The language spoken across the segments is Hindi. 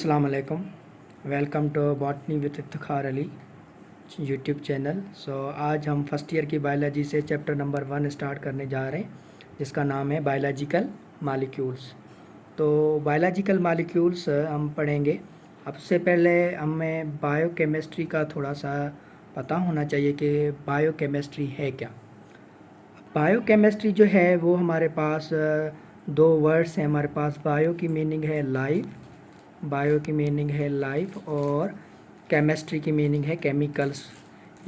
अस्सलाम वालेकुम। Welcome to botany with Iftikhar Ali YouTube channel. आज हम फर्स्ट ईयर की बायोलॉजी से चैप्टर नंबर 1 स्टार्ट करने जा रहे हैं, जिसका नाम है बायोलॉजिकल मॉलिक्यूल्स। तो बायोलॉजिकल मॉलिक्यूल्स हम पढ़ेंगे। अब से पहले हमें बायोकेमिस्ट्री का थोड़ा सा पता होना चाहिए कि बायोकेमिस्ट्री है क्या। बायोकेमिस्ट्री जो है वो हमारे पास दो वर्ड्स हैं हमारे पास। बायो की मीनिंग है लाइफ, बायो की मीनिंग है लाइफ, और केमिस्ट्री की मीनिंग है केमिकल्स,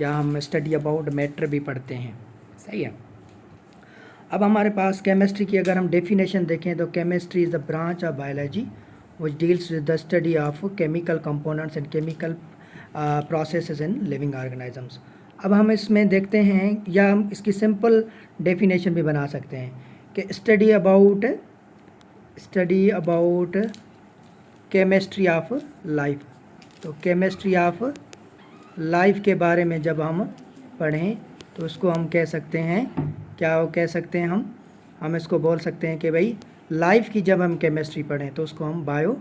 या हम स्टडी अबाउट मैटर भी पढ़ते हैं। सही है। अब हमारे पास केमिस्ट्री की अगर हम डेफिनेशन देखें तो chemistry is the branch of biology which deals with the study of chemical components and chemical processes in living organisms. अब हम इसमें देखते हैं, या हम इसकी सिंपल डेफिनेशन भी बना सकते हैं कि study about chemistry of life. तो केमिस्ट्री ऑफ लाइफ के बारे में जब हम पढ़ें तो उसको हम कह सकते हैं, क्या वो कह सकते हैं, हम इसको बोल सकते हैं कि भाई लाइफ की जब हम केमिस्ट्री पढ़ें तो उसको हम बायो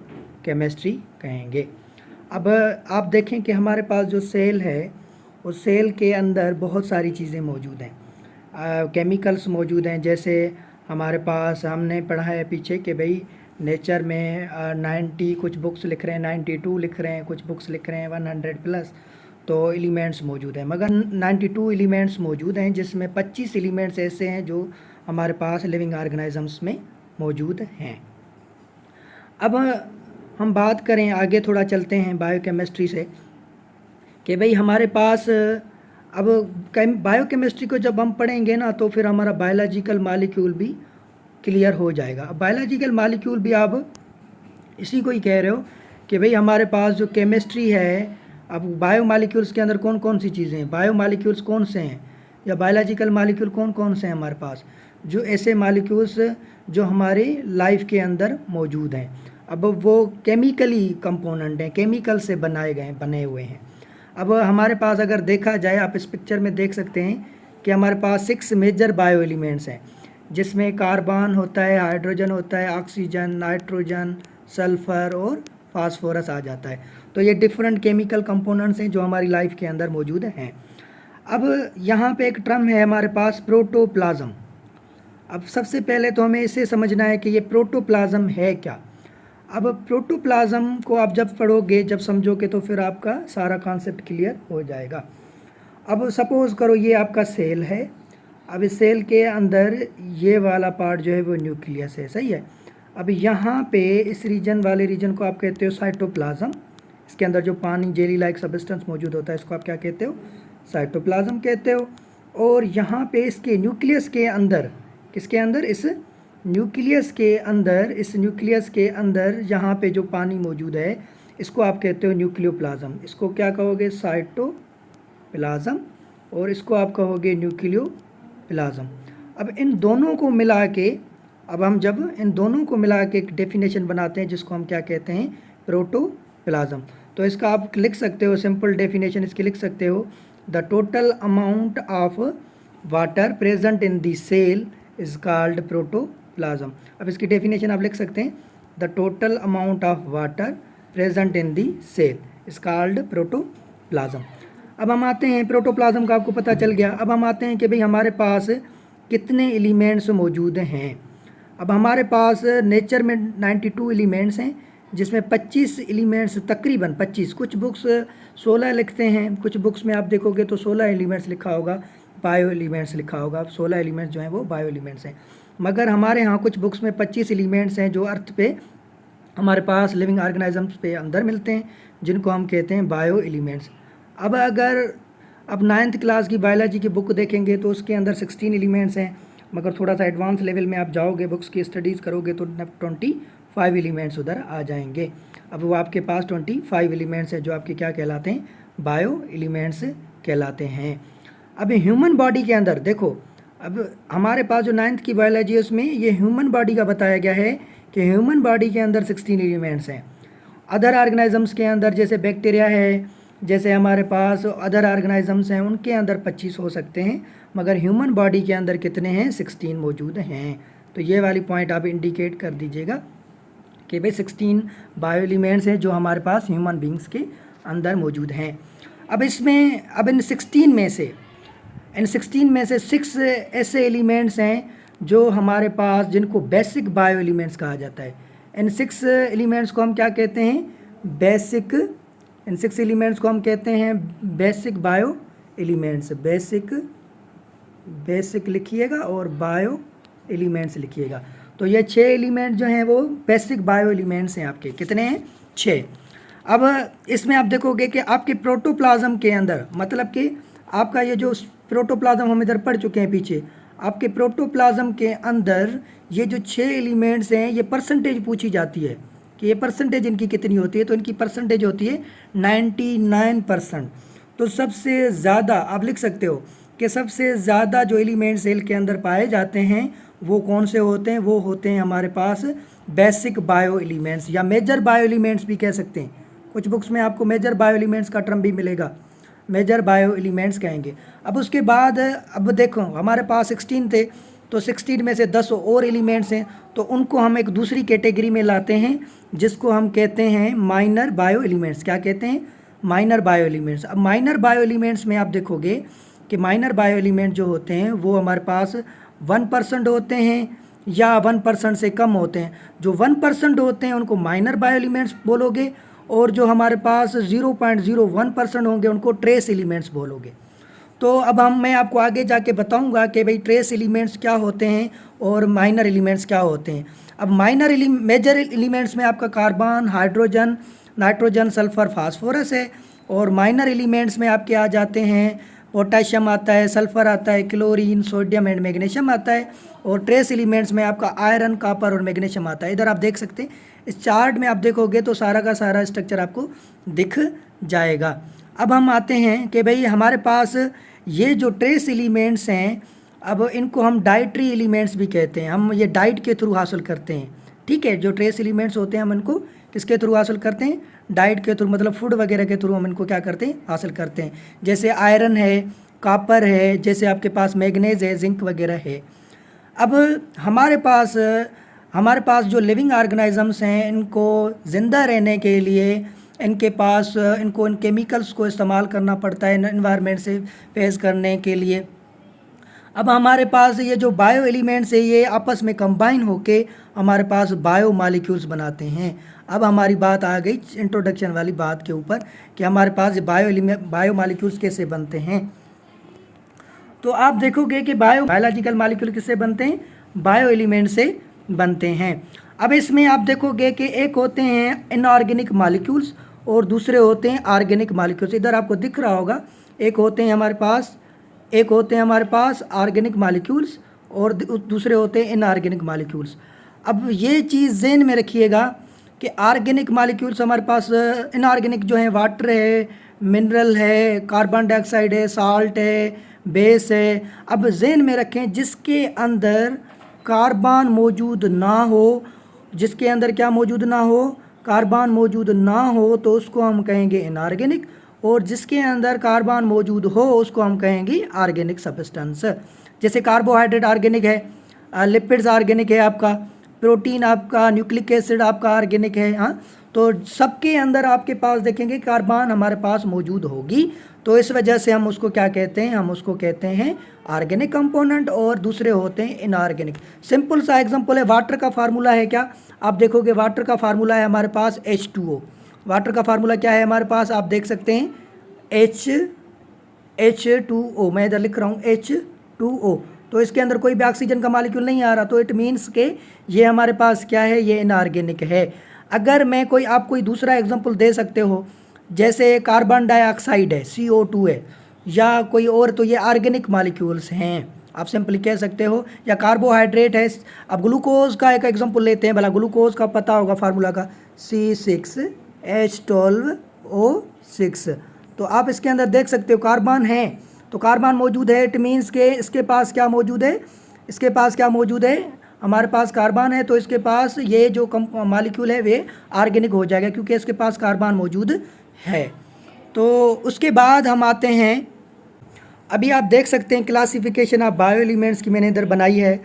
केमिस्ट्री कहेंगे। अब आप देखें कि हमारे पास जो सेल है उस सेल के अंदर बहुत सारी चीज़ें मौजूद हैं, केमिकल्स मौजूद हैं। जैसे हमारे पास हमने पढ़ा है पीछे कि भाई नेचर में 90 कुछ बुक्स लिख रहे हैं, 92 लिख रहे हैं, कुछ बुक्स लिख रहे हैं 100 प्लस तो एलिमेंट्स मौजूद हैं। मगर 92 एलिमेंट्स मौजूद हैं, जिसमें 25 एलिमेंट्स ऐसे हैं जो हमारे पास लिविंग ऑर्गेनिजम्स में मौजूद हैं। अब हम बात करें, आगे थोड़ा चलते हैं बायोकेमिस्ट्री से, कि भाई हमारे पास अब बायोकेमिस्ट्री को जब हम पढ़ेंगे ना तो फिर हमारा बायोलॉजिकल मॉलिक्यूल भी क्लियर हो जाएगा। अब बायोलॉजिकल मॉलिक्यूल भी आप इसी को ही कह रहे हो कि भाई हमारे पास जो केमिस्ट्री है, अब बायो मॉलिक्यूल्स के अंदर कौन कौन सी चीज़ें हैं, बायो मॉलिक्यूल्स कौन से हैं, या बायोलॉजिकल मॉलिक्यूल कौन कौन से हैं हमारे पास, जो ऐसे मॉलिक्यूल्स जो हमारी लाइफ के अंदर मौजूद हैं। अब वो केमिकली कंपोनेंट हैं, केमिकल से बने हुए हैं। अब हमारे पास अगर देखा जाए, आप इस पिक्चर में देख सकते हैं कि हमारे पास 6 मेजर बायो एलिमेंट्स हैं, जिसमें कार्बन होता है, हाइड्रोजन होता है, ऑक्सीजन, नाइट्रोजन, सल्फ़र और फास्फोरस आ जाता है। तो ये डिफरेंट केमिकल कंपोनेंट्स हैं जो हमारी लाइफ के अंदर मौजूद हैं। अब यहाँ पे एक टर्म है हमारे पास प्रोटोप्लाज्म। अब सबसे पहले तो हमें इसे समझना है कि ये प्रोटोप्लाज्म है क्या। अब प्रोटोप्लाज्म को आप जब पढ़ोगे, जब समझोगे, तो फिर आपका सारा कॉन्सेप्ट क्लियर हो जाएगा। अब सपोज़ करो ये आपका सेल है। अब इस सेल के अंदर ये वाला पार्ट जो है वो न्यूक्लियस है। सही है। अब यहाँ पे इस रीजन वाले रीजन को आप कहते हो साइटोप्लाज्म। इसके अंदर जो पानी जेली लाइक सब्सटेंस मौजूद होता है इसको आप क्या कहते हो, साइटोप्लाज्म कहते हो। और यहाँ पे इसके न्यूक्लियस के अंदर, किसके अंदर, इस न्यूक्लियस के अंदर यहाँ पे जो पानी मौजूद है इसको आप कहते हो न्यूक्लियोप्लाज्म। इसको क्या कहोगे, साइटोप्लाज्म, और इसको आप कहोगे न्यूक्लियोप्लाज्म। अब इन दोनों को मिला के, जब इन दोनों को मिला के एक डेफिनेशन बनाते हैं जिसको हम क्या कहते हैं, प्रोटोप्लाज्म। तो इसका आप लिख सकते हो, सिंपल डेफिनेशन इसकी लिख सकते हो, the total amount of water present in the cell is called protoplasm. अब इसकी डेफिनेशन आप लिख सकते हैं, the total amount of water present in the cell is called protoplasm. अब हम आते हैं, प्रोटोप्लाज्म का आपको पता चल गया। अब हम आते हैं कि भाई हमारे पास कितने एलिमेंट्स मौजूद हैं। अब हमारे पास नेचर में 92 एलिमेंट्स हैं, जिसमें 25 एलिमेंट्स, तकरीबन 25, कुछ बुक्स 16 लिखते हैं, कुछ बुक्स में आप देखोगे तो 16 एलिमेंट्स लिखा होगा, बायो एलिमेंट्स लिखा होगा। 16 एलिमेंट्स जो हैं वो बायो एलिमेंट्स हैं। मगर हमारे यहाँ कुछ बुक्स में 25 एलिमेंट्स हैं जो अर्थ पे हमारे पास लिविंग ऑर्गेनिजम्स पे अंदर मिलते हैं, जिनको हम कहते हैं बायो एलिमेंट्स। अब अगर 9th क्लास की बायोलॉजी की बुक देखेंगे तो उसके अंदर 16 एलिमेंट्स हैं, मगर थोड़ा सा एडवांस लेवल में आप जाओगे, बुक्स की स्टडीज़ करोगे तो 25 एलिमेंट्स उधर आ जाएंगे। अब वो आपके पास 25 एलिमेंट्स हैं जो आपके क्या कहलाते हैं, बायो एलिमेंट्स कहलाते हैं। अब ह्यूमन बॉडी के अंदर देखो, अब हमारे पास जो 9th की बायोलॉजी है उसमें ये ह्यूमन बॉडी का बताया गया है कि ह्यूमन बॉडी के अंदर 16 एलिमेंट्स हैं। अदर ऑर्गेनिजम्स के अंदर जैसे बैक्टीरिया है, जैसे हमारे पास अदर ऑर्गेनिजम्स हैं, उनके अंदर 25 हो सकते हैं, मगर ह्यूमन बॉडी के अंदर कितने हैं, 16 मौजूद हैं। तो ये वाली पॉइंट आप इंडिकेट कर दीजिएगा कि भाई 16 बायो एलिमेंट्स हैं जो हमारे पास ह्यूमन बींग्स के अंदर मौजूद हैं। अब इन 16 में से 6 ऐसे एलिमेंट्स हैं जो हमारे पास जिनको बेसिक बायो एलिमेंट्स कहा जाता है। इन 6 एलिमेंट्स को हम क्या कहते हैं? इन 6 एलिमेंट्स को हम कहते हैं बेसिक बायो एलिमेंट्स। बेसिक लिखिएगा और बायो एलिमेंट्स लिखिएगा। तो ये 6 एलिमेंट जो हैं वो बेसिक बायो एलिमेंट्स हैं आपके। कितने हैं? 6। अब इसमें आप देखोगे कि आपके प्रोटोप्लाज्म के अंदर, मतलब कि आपका ये जो प्रोटोप्लाज्म हम इधर पढ़ चुके हैं पीछे, आपके प्रोटोप्लाज्म के अंदर ये जो 6 एलिमेंट्स हैं ये परसेंटेज पूछी जाती है कि ये परसेंटेज इनकी कितनी होती है। तो इनकी परसेंटेज होती है 99%। तो सबसे ज़्यादा आप लिख सकते हो कि सबसे ज़्यादा जो एलिमेंट सेल के अंदर पाए जाते हैं वो कौन से होते हैं? वो होते हैं हमारे पास बेसिक बायो एलिमेंट्स या मेजर बायो एलिमेंट्स भी कह सकते हैं। कुछ बुक्स में आपको मेजर बायो एलिमेंट्स का टर्म भी मिलेगा, मेजर बायो एलिमेंट्स कहेंगे। अब उसके बाद अब देखो हमारे पास 16 थे, तो 16 में से 10 और एलिमेंट्स हैं, तो उनको हम एक दूसरी कैटेगरी में लाते हैं जिसको हम कहते हैं माइनर बायो एलिमेंट्स। क्या कहते हैं? Minor bio elements. अब माइनर बायो एलिमेंट्स में आप देखोगे कि माइनर बायो एलिमेंट जो होते हैं वो हमारे पास 1% होते हैं या 1% से कम होते हैं। जो 1% होते हैं उनको माइनर बायो एलिमेंट्स बोलोगे, और जो हमारे पास 0.01% होंगे उनको ट्रेस एलिमेंट्स बोलोगे। तो अब मैं आपको आगे जाके बताऊंगा कि भाई ट्रेस एलिमेंट्स क्या होते हैं और माइनर एलिमेंट्स क्या होते हैं। अब मेजर एलिमेंट्स में आपका carbon, hydrogen, nitrogen, sulphur, phosphorus है, और माइनर एलिमेंट्स में आपके आ जाते हैं पोटेशियम आता है, सल्फर आता है, क्लोरीन, सोडियम एंड मैग्नीशियम आता है, और ट्रेस एलिमेंट्स में आपका आयरन, कॉपर और मैग्नीशियम आता है। इधर आप देख सकते हैं इस चार्ट में, आप देखोगे तो सारा का सारा स्ट्रक्चर आपको दिख जाएगा। अब हम आते हैं कि भाई हमारे पास ये जो ट्रेस एलिमेंट्स हैं, अब इनको हम डाइटरी एलिमेंट्स भी कहते हैं। हम ये डाइट के थ्रू हासिल करते हैं, ठीक है। जो ट्रेस एलिमेंट्स होते हैं हम इनको किसके थ्रू हासिल करते हैं? डाइट के थ्रू, मतलब फूड वगैरह के थ्रू हम इनको क्या करते हैं? हासिल करते हैं। जैसे आयरन है, कॉपर है, जैसे आपके पास मैग्नीज है, जिंक वगैरह है। अब हमारे पास जो लिविंग ऑर्गेनिजम्स हैं, इनको ज़िंदा रहने के लिए इनको इन केमिकल्स को इस्तेमाल करना पड़ता है एनवायरनमेंट से फेस करने के लिए। अब हमारे पास ये जो बायो एलिमेंट्स है ये आपस में कंबाइन होके हमारे पास बायो मॉलिक्यूल्स बनाते हैं। अब हमारी बात आ गई इंट्रोडक्शन वाली बात के ऊपर कि हमारे पास बायो मॉलिक्यूल्स कैसे बनते हैं। तो आप देखोगे कि बायोलॉजिकल मॉलिक्यूल किससे बनते हैं? बायो एलिमेंट से बनते हैं। अब इसमें आप देखोगे कि एक होते हैं इनऑर्गेनिक मॉलिक्यूल्स और दूसरे होते हैं ऑर्गेनिक मॉलिक्यूल्स। इधर आपको दिख रहा होगा, एक होते हैं हमारे पास ऑर्गेनिक मॉलिक्यूल्स और दूसरे होते हैं इनऑर्गेनिक मॉलिक्यूल्स। अब ये चीज़ ज़हन में रखिएगा कि ऑर्गेनिक मॉलिक्यूल्स हमारे पास, इनऑर्गेनिक जो है वाटर है, मिनरल है, कार्बन डाइऑक्साइड है, साल्ट है, बेस है। अब ज़हन में रखें जिसके अंदर कार्बन मौजूद ना हो, जिसके अंदर क्या मौजूद ना हो? कार्बन मौजूद ना हो, तो उसको हम कहेंगे इनऑर्गेनिक, और जिसके अंदर कार्बन मौजूद हो उसको हम कहेंगे ऑर्गेनिक सब्सटेंस। जैसे कार्बोहाइड्रेट ऑर्गेनिक है, लिपिड्स ऑर्गेनिक है, आपका प्रोटीन, आपका न्यूक्लिक एसिड आपका ऑर्गेनिक है। हाँ, तो सबके अंदर आपके पास देखेंगे कार्बन हमारे पास मौजूद होगी। तो इस वजह से हम उसको क्या कहते हैं? हम उसको कहते हैं ऑर्गेनिक कंपोनेंट, और दूसरे होते हैं इनऑर्गेनिक। सिंपल सा एग्जांपल है, वाटर का फार्मूला है क्या? आप देखोगे वाटर का फार्मूला है हमारे पास H2O। वाटर का फार्मूला क्या है हमारे पास? आप देख सकते हैं H2O। मैं इधर लिख रहा हूँ H2O। तो इसके अंदर कोई भी ऑक्सीजन का मॉलिक्यूल नहीं आ रहा, तो इट मीन्स के ये हमारे पास क्या है? ये इनऑर्गेनिक है। अगर मैं आप कोई दूसरा एग्जांपल दे सकते हो, जैसे कार्बन डाइऑक्साइड है, CO2 है, या कोई और, तो ये ऑर्गेनिक मॉलिक्यूल्स हैं, आप सिंपली कह सकते हो। या कार्बोहाइड्रेट है। अब ग्लूकोज का एक एग्जांपल लेते हैं, भला ग्लूकोज का पता होगा फार्मूला का, C6H12O6। तो आप इसके अंदर देख सकते हो कार्बन है, तो कार्बन मौजूद है, इट मीन्स के इसके पास क्या मौजूद है? हमारे पास कार्बन है, तो इसके पास ये जो मॉलिक्यूल है वे ऑर्गेनिक हो जाएगा क्योंकि इसके पास कार्बन मौजूद है। तो उसके बाद हम आते हैं, अभी आप देख सकते हैं क्लासिफिकेशन ऑफ बायो एलिमेंट्स की मैंने इधर बनाई है।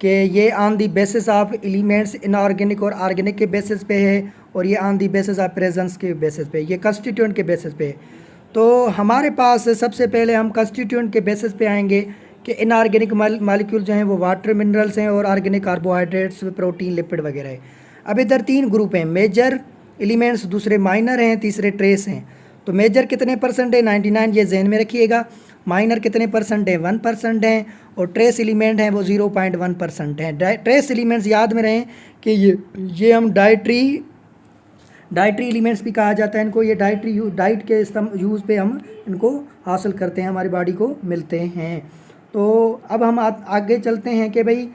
कि ये on the basis of elements inorganic और ऑर्गेनिक के बेसिस पे है, और ये on the basis of presence के बेसिस पे, ये कंस्टिट्यूएंट के बेसिस पे है। तो हमारे पास सबसे पहले हम कंस्टिट्यूएंट के बेसिस पे आएंगे कि इनऑर्गेनिक मालिक्यूल जो हैं वो वाटर मिनरल्स हैं, और ऑर्गेनिक कार्बोहाइड्रेट्स प्रोटीन लिपिड वगैरह है। अब इधर 3 ग्रुप हैं, मेजर एलिमेंट्स, दूसरे माइनर हैं, तीसरे ट्रेस हैं। तो मेजर कितने परसेंट है? 99, ये जहन में रखिएगा। माइनर कितने परसेंट है? 1% हैं। और ट्रेस एलिमेंट हैं वो 0.1% हैं। ट्रेस एलिमेंट्स याद में रहें कि ये हम डाइटरी एलिमेंट्स भी कहा जाता है इनको। ये डाइट के यूज़ पे हम इनको हासिल करते हैं, हमारी बॉडी को मिलते हैं। तो अब हम आगे चलते हैं कि भाई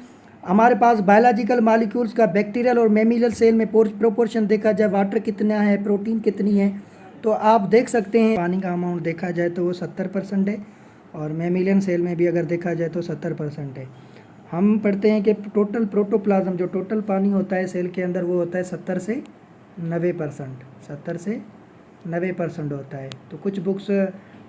हमारे पास बायोलॉजिकल मॉलिक्यूल्स का बैक्टीरियल और मेमिलियल सेल में प्रोपोर्शन देखा जाए, वाटर कितना है, प्रोटीन कितनी है, तो आप देख सकते हैं पानी का अमाउंट देखा जाए तो वो 70% है, और मेमिलियन सेल में भी अगर देखा जाए तो 70% है। हम पढ़ते हैं कि टोटल प्रोटोप्लाज्म, जो टोटल पानी होता है सेल के अंदर, वो होता है 70 से 90%, 70 से 90% होता है। तो कुछ books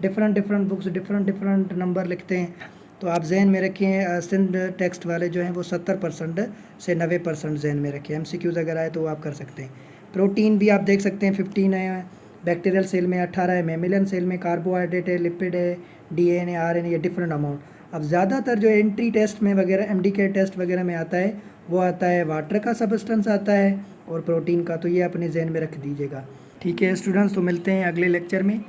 different books different number लिखते हैं, तो आप जहन में रखें। सिंध टेक्स्ट वाले जो हैं वो 70% से 90% जहन में रखें। MCQs अगर आए तो वो आप कर सकते हैं। प्रोटीन भी आप देख सकते हैं 15 है, बैक्टीरियल सेल में 18 है, मेमिलियन सेल में कार्बोहाइड्रेट है, लिपिड है, DNA RNA, ये डिफरेंट अमाउंट। अब ज़्यादातर जो एंट्री टेस्ट में वगैरह, MDK टेस्ट वगैरह में आता है, वो आता है वाटर का सब्सटेंस आता है और प्रोटीन का, तो ये अपने जहन में रख दीजिएगा। ठीक है स्टूडेंट्स, तो मिलते हैं अगले लेक्चर में।